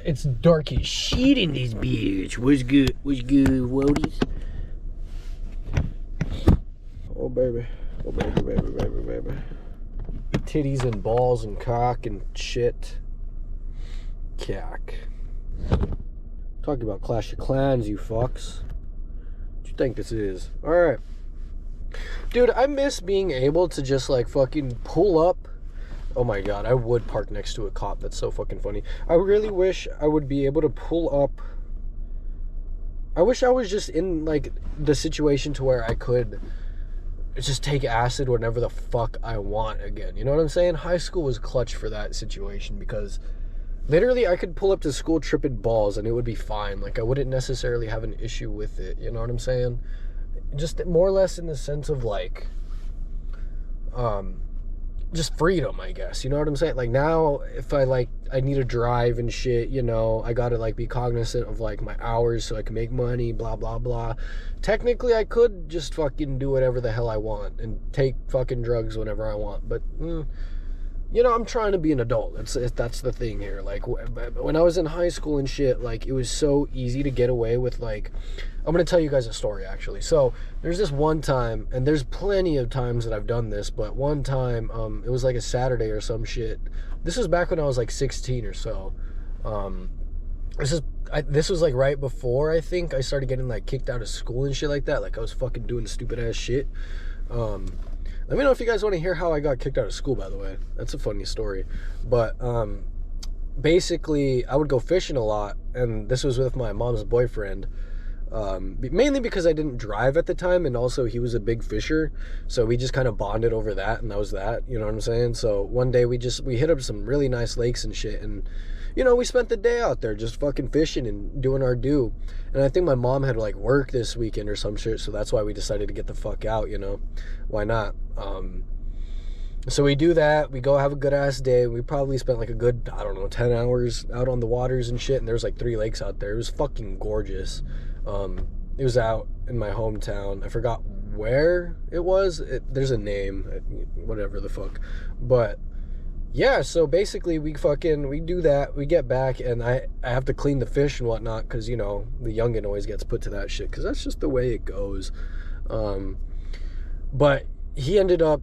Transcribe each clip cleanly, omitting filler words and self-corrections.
It's dark as shit in this bitch. What's good? What's good, Wodies? Oh, baby. Oh, baby. Titties and balls and cock and shit. Cack. Talking about Clash of Clans, you fucks. What you think this is? Alright. Dude, I miss being able to just, like, fucking pull up. Oh my god, I would park next to a cop. That's so fucking funny. I really wish I would be able to pull up. I wish I was just in, like, the situation to where I could just take acid whenever the fuck I want again. You know what I'm saying? High school was clutch for that situation because literally I could pull up to school tripping balls and it would be fine. Like, I wouldn't necessarily have an issue with it. You know what I'm saying? Just more or less in the sense of, like, just freedom, I guess. You know what I'm saying? Like, now if I need to drive and shit, you know, I gotta, like, be cognizant of, like, my hours so I can make money, blah blah blah. Technically I could just fucking do whatever the hell I want and take fucking drugs whenever I want, but you know, I'm trying to be an adult. That's the thing here. Like, when I was in high school and shit, like, it was so easy to get away with, like, I'm going to tell you guys a story, actually. So, there's this one time, and there's plenty of times that I've done this, but one time, it was like a Saturday or some shit. This was back when I was, like, 16 or so. This was, like, right before, I think, I started getting, like, kicked out of school and shit like that. Like, I was fucking doing stupid-ass shit. Let me know if you guys want to hear how I got kicked out of school, by the way. That's a funny story. But basically, I would go fishing a lot, and this was with my mom's boyfriend. Mainly because I didn't drive at the time, and also he was a big fisher, so we just kind of bonded over that, and that was that. You know what I'm saying? So one day we hit up some really nice lakes and shit, and you know, we spent the day out there just fucking fishing and doing our due. And I think my mom had, like, work this weekend or some shit, so that's why we decided to get the fuck out, you know? Why not? So we do that. We go have a good-ass day. We probably spent, like, a good, I don't know, 10 hours out on the waters and shit, and there was, like, 3 lakes out there. It was fucking gorgeous. It was out in my hometown. I forgot where it was. There's a name, whatever the fuck. But yeah, so basically we do that, we get back, and I have to clean the fish and whatnot, because, you know, the youngin always gets put to that shit, because that's just the way it goes. But he ended up,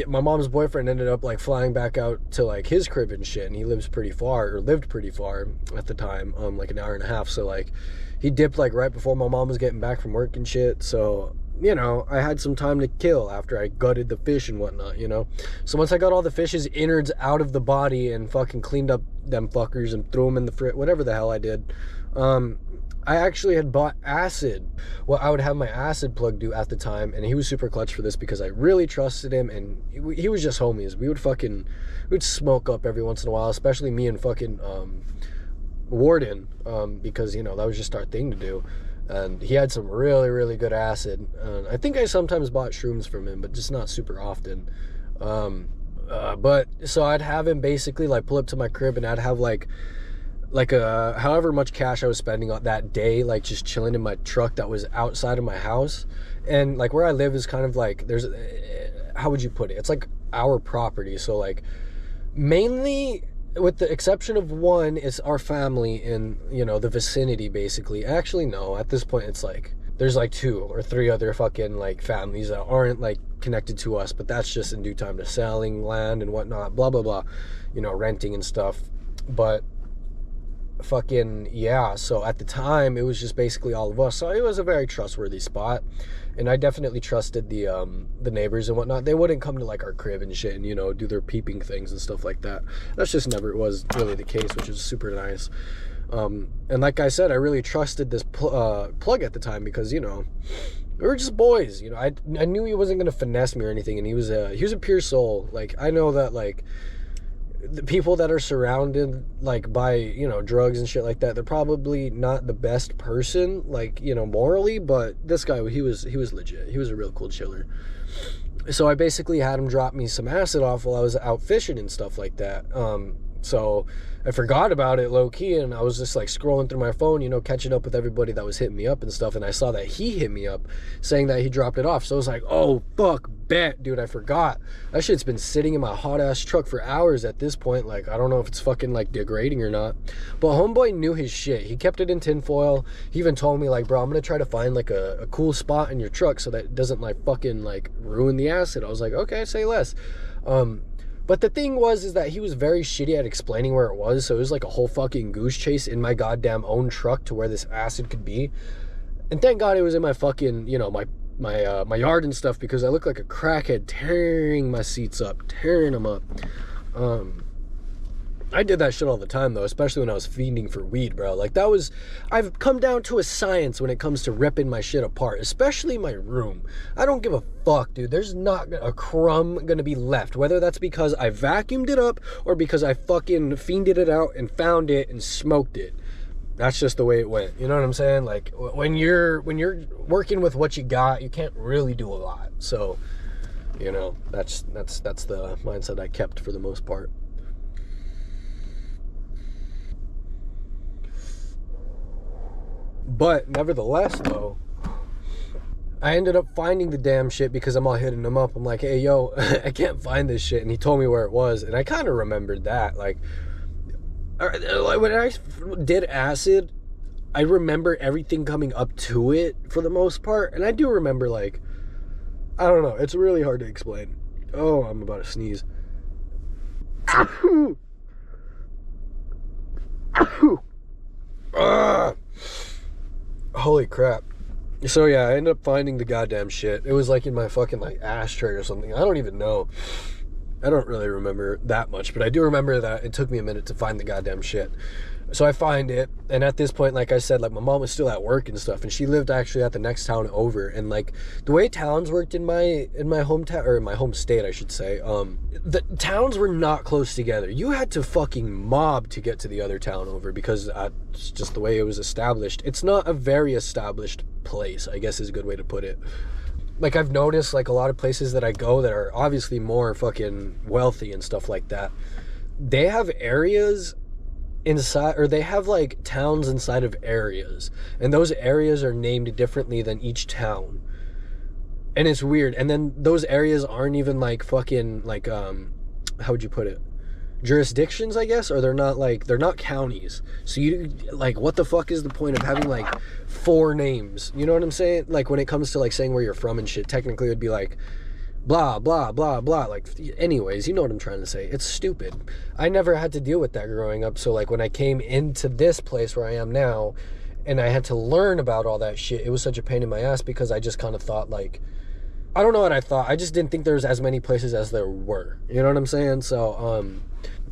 my mom's boyfriend ended up, like, flying back out to, like, his crib and shit, and he lived pretty far at the time, like an hour and a half, so, like, he dipped, like, right before my mom was getting back from work and shit, so, you know, I had some time to kill after I gutted the fish and whatnot, you know? So once I got all the fish's innards out of the body and fucking cleaned up them fuckers and threw them in the fridge, whatever the hell I did, I actually had bought acid. Well, I would have my acid plug do at the time, and he was super clutch for this because I really trusted him, and he was just homies. We'd smoke up every once in a while, especially me and fucking Warden, because, you know, that was just our thing to do. And he had some really, really good acid. I think I sometimes bought shrooms from him, but just not super often. But so I'd have him basically, like, pull up to my crib, and I'd have like however much cash I was spending on that day, like, just chilling in my truck that was outside of my house. And, like, where I live is kind of like, how would you put it? It's like our property. So, like, mainly, with the exception of one, it's our family in, you know, the vicinity, basically. Actually, no, at this point, it's like, there's like 2 or 3 other fucking, like, families that aren't, like, connected to us, but that's just in due time to selling land and whatnot, blah, blah, blah, you know, renting and stuff. But fucking, yeah, so at the time, it was just basically all of us, so it was a very trustworthy spot. And I definitely trusted the neighbors and whatnot. They wouldn't come to, like, our crib and shit and, you know, do their peeping things and stuff like that. That's just never was really the case, which is super nice. And like I said, I really trusted this plug at the time because, you know, we were just boys. You know, I knew he wasn't gonna finesse me or anything, and he was a pure soul. Like, I know that, like, the people that are surrounded, like, by, you know, drugs and shit like that, they're probably not the best person, like, you know, morally, but this guy, he was legit. He was a real cool chiller. So I basically had him drop me some acid off while I was out fishing and stuff like that. So I forgot about it low key, and I was just like scrolling through my phone, you know, catching up with everybody that was hitting me up and stuff. And I saw that he hit me up saying that he dropped it off. So I was like, oh, fuck, bet, dude, I forgot. That shit's been sitting in my hot ass truck for hours at this point. Like, I don't know if it's fucking like degrading or not. But homeboy knew his shit. He kept it in tinfoil. He even told me, like, bro, I'm gonna try to find like a cool spot in your truck so that it doesn't like fucking like ruin the acid. I was like, okay, say less. But the thing is that he was very shitty at explaining where it was, so it was like a whole fucking goose chase in my goddamn own truck to where this acid could be. And thank God it was in my fucking, you know, my yard and stuff, because I look like a crackhead tearing my seats up, tearing them up. I did that shit all the time, though, especially when I was fiending for weed, bro. Like, I've come down to a science when it comes to ripping my shit apart, especially my room. I don't give a fuck, dude. There's not a crumb gonna be left, whether that's because I vacuumed it up or because I fucking fiended it out and found it and smoked it. That's just the way it went. You know what I'm saying? Like, when you're working with what you got, you can't really do a lot. So, you know, that's the mindset I kept for the most part. But nevertheless, though, I ended up finding the damn shit because I'm all hitting him up. I'm like, hey, yo, I can't find this shit. And he told me where it was. And I kind of remembered that. Like, when I did acid, I remember everything coming up to it for the most part. And I do remember, like, I don't know. It's really hard to explain. Oh, I'm about to sneeze. Holy crap. So yeah, I ended up finding the goddamn shit. It was like in my fucking like ashtray or something. I don't even know. I don't really remember that much, but I do remember that it took me a minute to find the goddamn shit. So I find it, and at this point, like I said, like my mom was still at work and stuff, and she lived actually at the next town over. And like the way towns worked in my hometown, or in my home state, I should say, the towns were not close together. You had to fucking mob to get to the other town over, because it's just the way it was established. It's not a very established place, I guess is a good way to put it. Like, I've noticed, like, a lot of places that I go that are obviously more fucking wealthy and stuff like that, they have areas inside, or they have like towns inside of areas, and those areas are named differently than each town, and it's weird. And then those areas aren't even like fucking like how would you put it, jurisdictions, I guess, or they're not counties. So you, like, what the fuck is the point of having like 4 names? You know what I'm saying? Like, when it comes to like saying where you're from and shit, technically it would be like blah blah blah blah. Like, anyways, you know what I'm trying to say. It's stupid. I never had to deal with that growing up, so like when I came into this place where I am now and I had to learn about all that shit, it was such a pain in my ass, because I just kind of thought, like, I don't know what I thought, I just didn't think there was as many places as there were. You know what I'm saying? So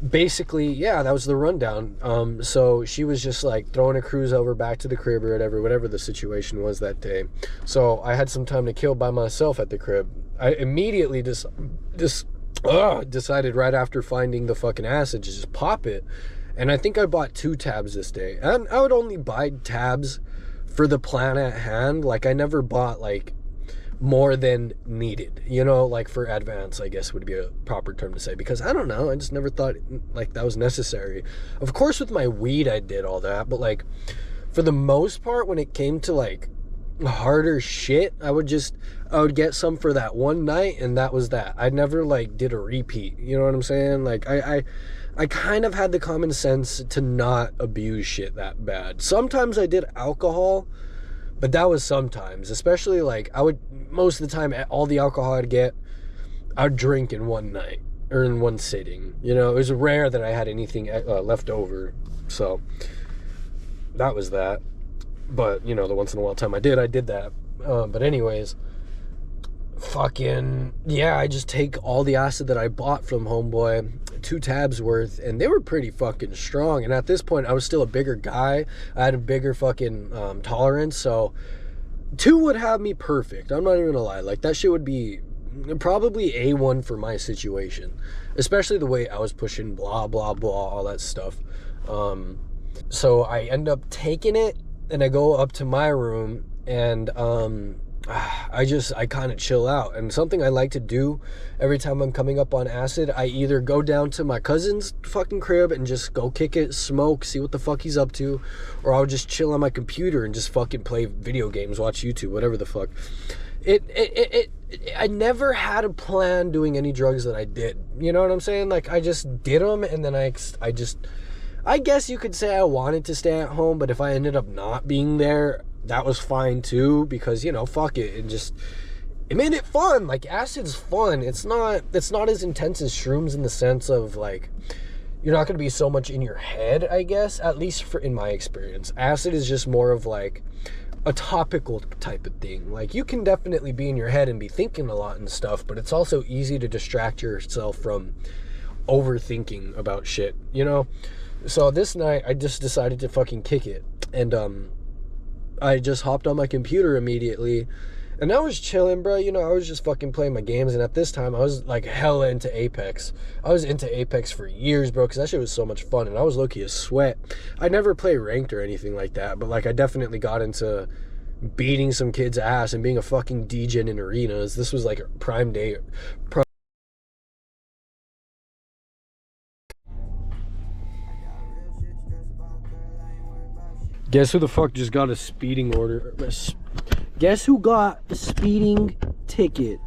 basically, yeah, that was the rundown. So she was just like throwing a cruise over back to the crib or whatever the situation was that day. So I had some time to kill by myself at the crib. I immediately decided right after finding the fucking acid to just pop it. And I think I bought 2 tabs this day. And I would only buy tabs for the plan at hand. Like, I never bought like more than needed, you know, like for advance, I guess would be a proper term to say, because I don't know, I just never thought like that was necessary. Of course with my weed I did all that, but like for the most part, when it came to like harder shit, I would get some for that one night, and that was that. I never like did a repeat, you know what I'm saying? Like I kind of had the common sense to not abuse shit that bad. Sometimes I did alcohol, but that was sometimes. Especially like most of the time, all the alcohol I'd get, I'd drink in one night or in one sitting. You know, it was rare that I had anything left over. So that was that. But, you know, the once in a while time I did that. But anyways, fucking, yeah, I just take all the acid that I bought from homeboy, 2 tabs worth, and they were pretty fucking strong. And at this point, I was still a bigger guy. I had a bigger fucking tolerance, so 2 would have me perfect. I'm not even gonna lie. Like, that shit would be probably A1 for my situation, especially the way I was pushing blah blah blah, all that stuff. So I end up taking it, and I go up to my room, and I kind of chill out. And something I like to do every time I'm coming up on acid, I either go down to my cousin's fucking crib and just go kick it, smoke, see what the fuck he's up to, or I'll just chill on my computer and just fucking play video games, watch YouTube, whatever the fuck. I never had a plan doing any drugs that I did. You know what I'm saying? Like, I just did them, and then I guess you could say I wanted to stay at home, but if I ended up not being there, that was fine too, because, you know, fuck it. It made it fun. Like, acid's fun. It's not as intense as shrooms in the sense of, like, you're not going to be so much in your head, I guess, at least in my experience. Acid is just more of, like, a topical type of thing. Like, you can definitely be in your head and be thinking a lot and stuff, but it's also easy to distract yourself from overthinking about shit, you know? So this night, I just decided to fucking kick it. And, I just hopped on my computer immediately, and I was chilling, bro. You know, I was just fucking playing my games, and at this time, I was, like, hella into Apex. I was into Apex for years, bro, because that shit was so much fun, and I was low-key a sweat. I never play ranked or anything like that, but, like, I definitely got into beating some kid's ass and being a fucking degen in arenas. This was, like, prime day. Guess who the fuck just got a speeding order? Guess who got a speeding ticket?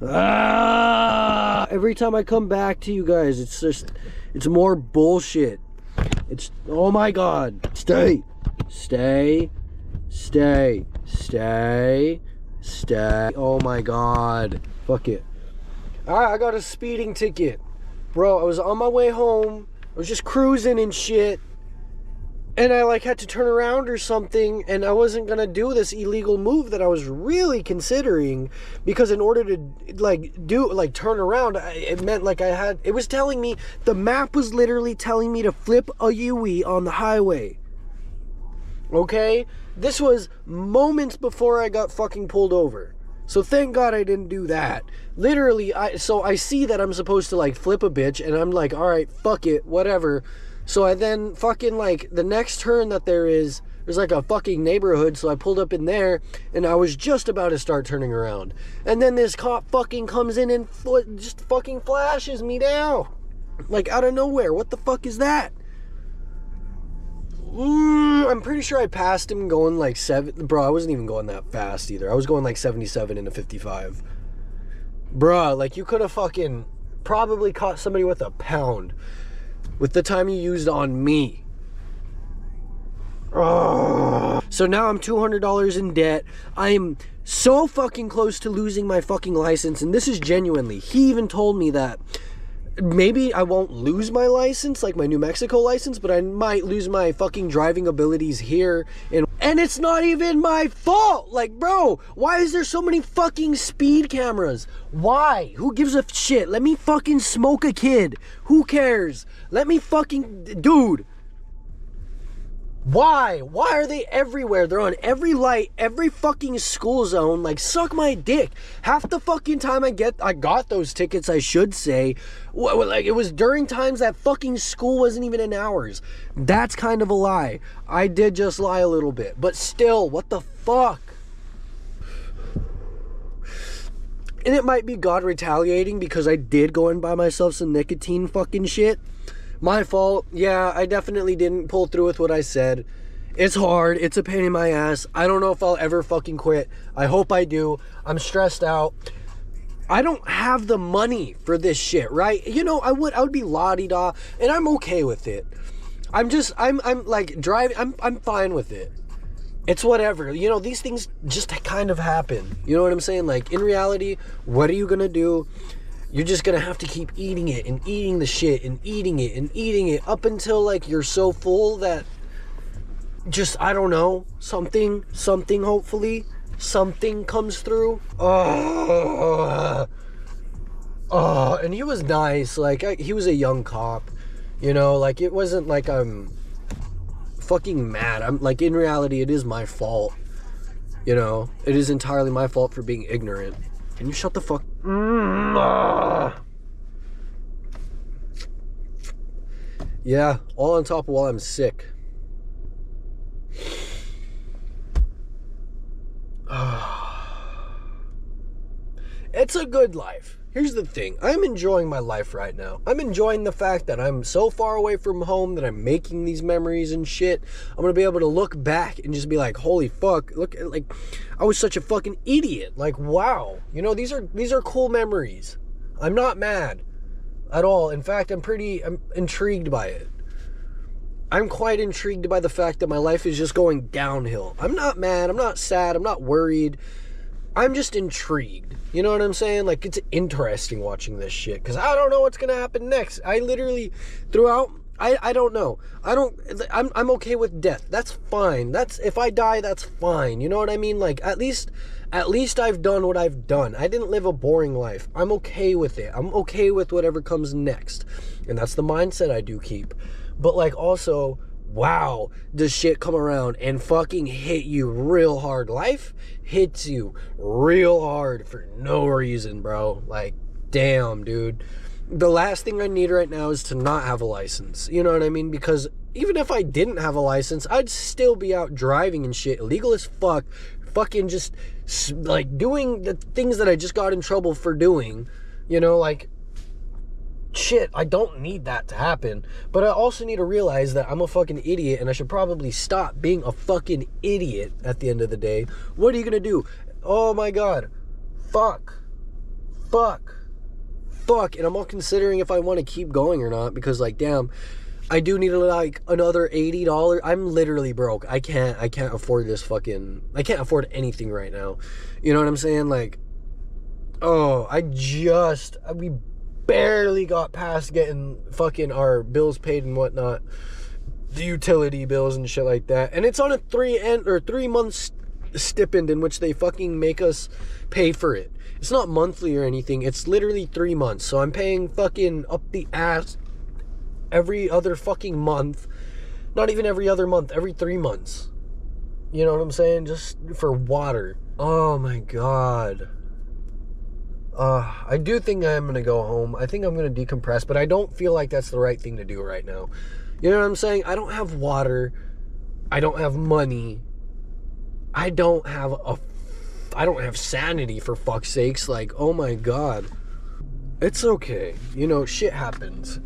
Every time I come back to you guys, it's more bullshit. Oh my god. Stay. Oh my god. Fuck it. Alright, I got a speeding ticket. Bro, I was on my way home. I was just cruising and shit. And I, like, had to turn around or something, and I wasn't gonna do this illegal move that I was really considering, because in order to, like, turn around, it meant, like, it was telling me, the map was literally telling me to flip a U-turn on the highway. Okay? This was moments before I got fucking pulled over. So thank God I didn't do that. Literally, so I see that I'm supposed to, like, flip a bitch, and I'm like, alright, fuck it, whatever. So I then fucking, like, the next turn that there's like a fucking neighborhood, so I pulled up in there, and I was just about to start turning around. And then this cop fucking comes in and just fucking flashes me down. Like, out of nowhere. What the fuck is that? I'm pretty sure I passed him going like 7. Bro, I wasn't even going that fast either. I was going like 77 into 55. Bro, like, you could have fucking probably caught somebody with a pound with the time you used on me. So now I'm $200 in debt. I am so fucking close to losing my fucking license, and this is genuinely, he even told me that maybe I won't lose my license, like my New Mexico license, but I might lose my fucking driving abilities here. And it's not even my fault. Like, bro, why is there so many fucking speed cameras? Why? Who gives a shit? Let me fucking smoke a kid. Who cares? Let me fucking... Dude. Why? Why are they everywhere? They're on every light, every fucking school zone. Like, suck my dick. Half the fucking time I got those tickets, I should say, like, it was during times that fucking school wasn't even in hours. That's kind of a lie. I did just lie a little bit. But still, what the fuck? And it might be God retaliating because I did go and buy myself some nicotine fucking shit. My fault. Yeah, I definitely didn't pull through with what I said. It's hard. It's a pain in my ass. I don't know if I'll ever fucking quit. I hope I do. I'm stressed out. I don't have the money for this shit, right? You know, I would be la-di-da, and I'm okay with it. I'm like driving. I'm fine with it. It's whatever. You know, these things just kind of happen. You know what I'm saying? Like, in reality, what are you gonna do? You're just gonna have to keep eating it and eating the shit and eating it and eating it up until, like, you're so full that just, I don't know, something hopefully, something comes through. And he was nice. Like, he was a young cop, you know, like, it wasn't like I'm fucking mad. I'm like, in reality, it is my fault, you know, it is entirely my fault for being ignorant. Can you shut the fuck? Yeah, all on top of while I'm sick. It's a good life. Here's the thing. I'm enjoying my life right now. I'm enjoying the fact that I'm so far away from home that I'm making these memories and shit. I'm going to be able to look back and just be like, holy fuck, look, like, I was such a fucking idiot. Like, wow. You know, these are cool memories. I'm not mad at all. In fact, I'm intrigued by it. I'm quite intrigued by the fact that my life is just going downhill. I'm not mad. I'm not sad. I'm not worried. I'm just intrigued. You know what I'm saying? Like, it's interesting watching this shit because I don't know what's going to happen next. I literally, throughout, I don't know. I'm okay with death. That's fine. If I die, that's fine. You know what I mean? Like, at least I've done what I've done. I didn't live a boring life. I'm okay with it. I'm okay with whatever comes next. And that's the mindset I do keep. But, like, also, wow, does shit come around and fucking hit you real hard. Life hits you real hard for no reason, bro. Like, damn, dude. The last thing I need right now is to not have a license. You know what I mean? Because even if I didn't have a license, I'd still be out driving and shit, illegal as fuck, fucking just, like, doing the things that I just got in trouble for doing. You know, like, shit, I don't need that to happen. But I also need to realize that I'm a fucking idiot and I should probably stop being a fucking idiot at the end of the day. What are you gonna do? Oh my god. Fuck. And I'm all considering if I want to keep going or not because, like, damn, I do need like another $80. I'm literally broke. I can't afford this fucking, I can't afford anything right now. You know what I'm saying? Like, oh, we barely got past getting fucking our bills paid and whatnot, the utility bills and shit like that, and it's on a 3 month stipend in which they fucking make us pay for it. It's not monthly or anything. It's literally 3 months. So I'm paying fucking up the ass every other fucking month. Not even every other month, every 3 months. You know what I'm saying? Just for water. Oh my god. I do think I'm going to go home. I think I'm going to decompress, but I don't feel like that's the right thing to do right now. You know what I'm saying? I don't have water. I don't have money. I don't have sanity, for fuck's sakes. Like, oh my god. It's okay. You know, shit happens.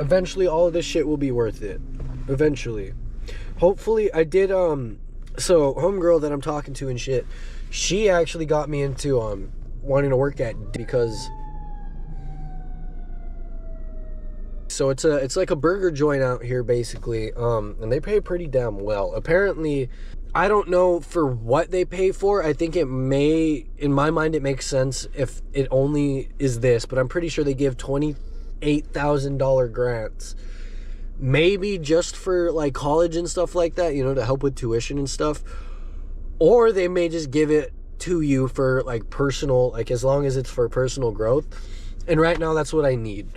Eventually, all of this shit will be worth it. Eventually. Hopefully, I did, so, homegirl that I'm talking to and shit, she actually got me into, wanting to work at, because so it's like a burger joint out here basically, and they pay pretty damn well. Apparently, I don't know for what they pay for. I think it may, in my mind, it makes sense if it only is this, but I'm pretty sure they give $28,000 grants, maybe just for like college and stuff like that, you know, to help with tuition and stuff, or they may just give it to you for like personal, like as long as it's for personal growth. And right now that's what I need,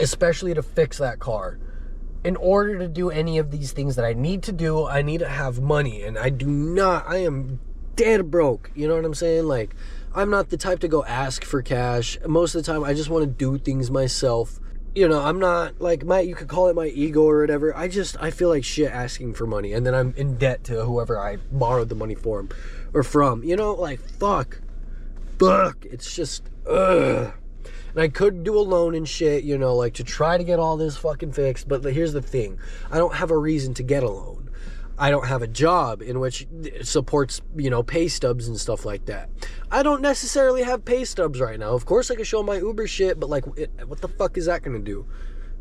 especially to fix that car. In order to do any of these things that I need to do, I need to have money, and I am dead broke. You know what I'm saying? Like, I'm not the type to go ask for cash. Most of the time I just want to do things myself. You know, I'm not like you could call it my ego or whatever. I feel like shit asking for money, and then I'm in debt to whoever I borrowed the money for him or from. You know, like, fuck. It's just, ugh. And I could do a loan and shit, you know, like to try to get all this fucking fixed. But here's the thing. I don't have a reason to get a loan. I don't have a job in which it supports, you know, pay stubs and stuff like that. I don't necessarily have pay stubs right now. Of course, I could show my Uber shit, but like, what the fuck is that going to do?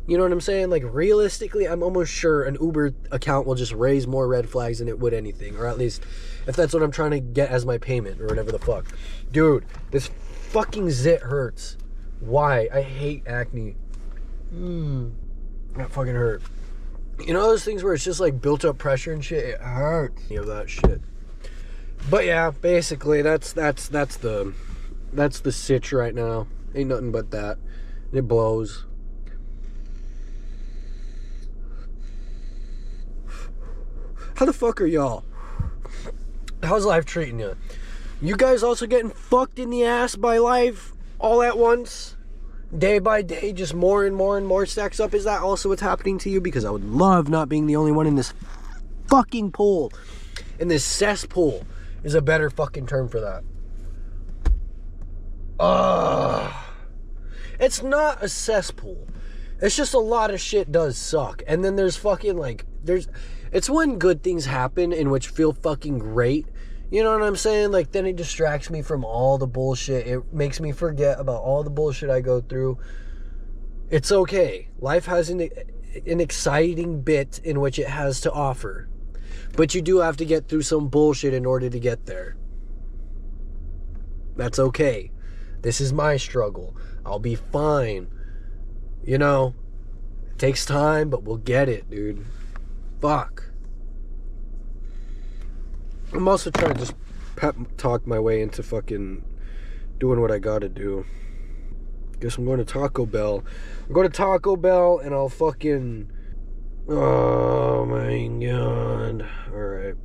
You know what I'm saying? Like, realistically, I'm almost sure an Uber account will just raise more red flags than it would anything. Or at least, if that's what I'm trying to get as my payment or whatever the fuck. Dude, this fucking zit hurts. Why? I hate acne. That fucking hurt. You know those things where it's just like built up pressure and shit? It hurts. You know that shit. But yeah, basically that's the sitch right now. Ain't nothing but that. It blows. How the fuck are y'all? How's life treating you? You guys also getting fucked in the ass by life all at once? Day by day, just more and more and more stacks up? Is that also what's happening to you? Because I would love not being the only one in this fucking pool, in this cesspool. is a better fucking term for that. It's not a cesspool. It's just a lot of shit does suck. And then there's fucking like, it's when good things happen in which feel fucking great. You know what I'm saying? Like, then it distracts me from all the bullshit. It makes me forget about all the bullshit I go through. It's okay. Life has an exciting bit in which it has to offer. But you do have to get through some bullshit in order to get there. That's okay. This is my struggle. I'll be fine. You know, it takes time, but we'll get it, dude. Fuck. I'm also trying to just pep talk my way into fucking doing what I gotta do. Guess I'm going to Taco Bell. I'm going to Taco Bell and I'll fucking... Oh my god. Alright.